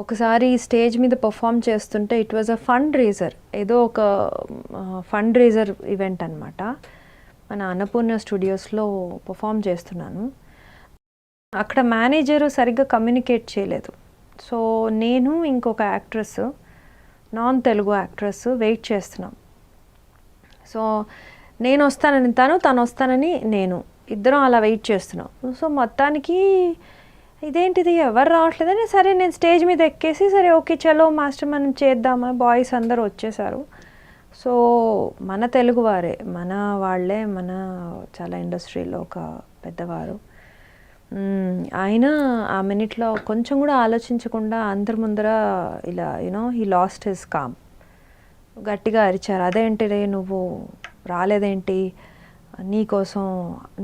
ఒకసారి స్టేజ్ మీద పర్ఫామ్ చేస్తుంటే it was a fund raiser, ఏదో ఒక ఫండ్ రేజర్ ఈవెంట్ అనమాట. మన అన్నపూర్ణ స్టూడియోస్లో పర్ఫామ్ చేస్తున్నాను. అక్కడ మేనేజరు సరిగ్గా కమ్యూనికేట్ చేయలేదు. సో నేను ఇంకొక actress, non Telugu actress wait చేస్తున్నాం. సో నేను వస్తానని తను వస్తానని నేను ఇద్దరం అలా వెయిట్ చేస్తున్నాం. సో మొత్తానికి ఇదేంటిది ఎవరు రావట్లేదని, సరే నేను స్టేజ్ మీద ఎక్కేసి సరే ఓకే చలో మాస్టర్ మనం చేద్దామా, బాయ్స్ అందరూ వచ్చేసారు. సో మన తెలుగు వారే, మన వాళ్ళే, మన చాలా ఇండస్ట్రీలో ఒక పెద్దవారు. ఆయన ఆ మినిట్లో కొంచెం కూడా ఆలోచించకుండా అందరి ముందర ఇలా హీ లాస్ట్ హిస్ కామ్, గట్టిగా అరిచారు, అదేంటి రే నువ్వు రాలేదేంటి, నీకోసం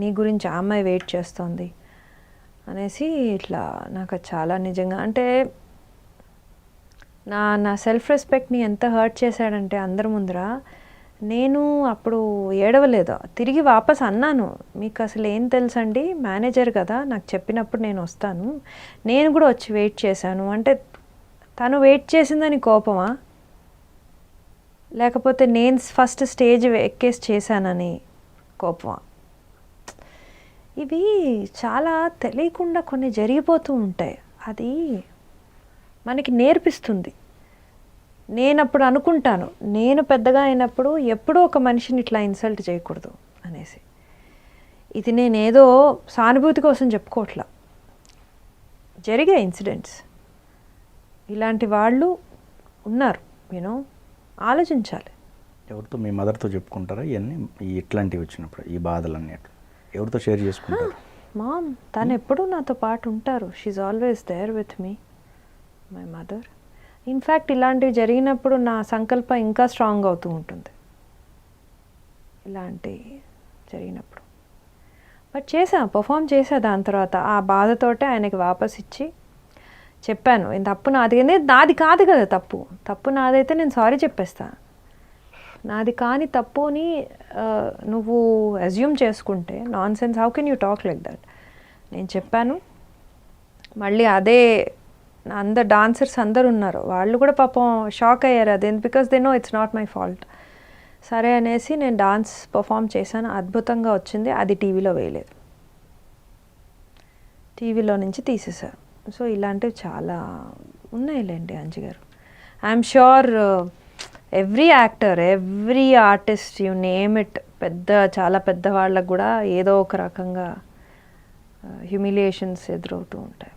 నీ గురించి ఆ అమ్మాయి వెయిట్ చేస్తోంది అనేసి. ఇట్లా నాకు చాలా నిజంగా అంటే నా సెల్ఫ్ రెస్పెక్ట్ని ఎంత హర్ట్ చేశాడంటే అందరి ముందర. నేను అప్పుడు ఏడవలేదు, తిరిగి వాపస్ అన్నాను, మీకు అసలు ఏం తెలుసండి, మేనేజర్ కదా నాకు చెప్పినప్పుడు నేను వస్తాను, నేను కూడా వచ్చి వెయిట్ చేశాను అంటే తను వెయిట్ చేసిందని కోపమా, లేకపోతే నేను ఫస్ట్ స్టేజ్ ఎక్కేసి చేశానని కోపమా? ఇవి చాలా తెలియకుండా కొన్ని జరిగిపోతూ ఉంటాయి. అది మనకి నేర్పిస్తుంది. నేను అప్పుడు అనుకుంటాను, నేను పెద్దగా అయినప్పుడు ఎప్పుడూ ఒక మనిషిని ఇట్లా ఇన్సల్ట్ చేయకూడదు అనేసి. ఇది నేనేదో సానుభూతి కోసం చెప్పుకోవట్లా, జరిగే ఇన్సిడెంట్స్. ఇలాంటి వాళ్ళు ఉన్నారు, ఆలోచించాలి. ఎవరితో, మీ మదర్తో చెప్పుకుంటారా ఇవన్నీ, ఇట్లాంటివి వచ్చినప్పుడు ఈ బాధలన్నీ ఎవరితో షేర్ చేసుకుంటారు? మామ్, తను ఎప్పుడూ నాతో పాటు ఉంటారు. She's always there with me, my mother. In fact ఇలాంటివి జరిగినప్పుడు నా సంకల్పం ఇంకా స్ట్రాంగ్ అవుతూ ఉంటుంది ఇలాంటి జరిగినప్పుడు. బట్ పర్ఫామ్ చేసా. దాని తర్వాత ఆ బాధతోటే ఆయనకి వాపస్ ఇచ్చి చెప్పాను, తప్పు నాది, నాది కాదు కదా తప్పు నాదైతే నేను సారీ చెప్పేస్తాను. నాది కాని తప్పుని నువ్వు అజ్యూమ్ చేసుకుంటే non sense, how can you talk like that. నేను చెప్పాను. మళ్ళీ అదే అందరు డాన్సర్స్ అందరు ఉన్నారు, వాళ్ళు కూడా పాపం షాక్ అయ్యారు. అదేంటి, because they know it's not my fault. సరే అనేసి నేను డాన్స్ పర్ఫామ్ చేశాను, అద్భుతంగా వచ్చింది. అది టీవీలో వేయలేదు, టీవీలో నుంచి తీసేశారు. సో ఇలాంటివి చాలా ఉన్నాయిలేండి అంజి గారు. I'm sure every actor, every artist, you name it, చాలా పెద్ద వాళ్ళకు కూడా ఏదో ఒక రకంగా హ్యూమిలియేషన్స్ ఎదురవుతూ ఉంటాయి.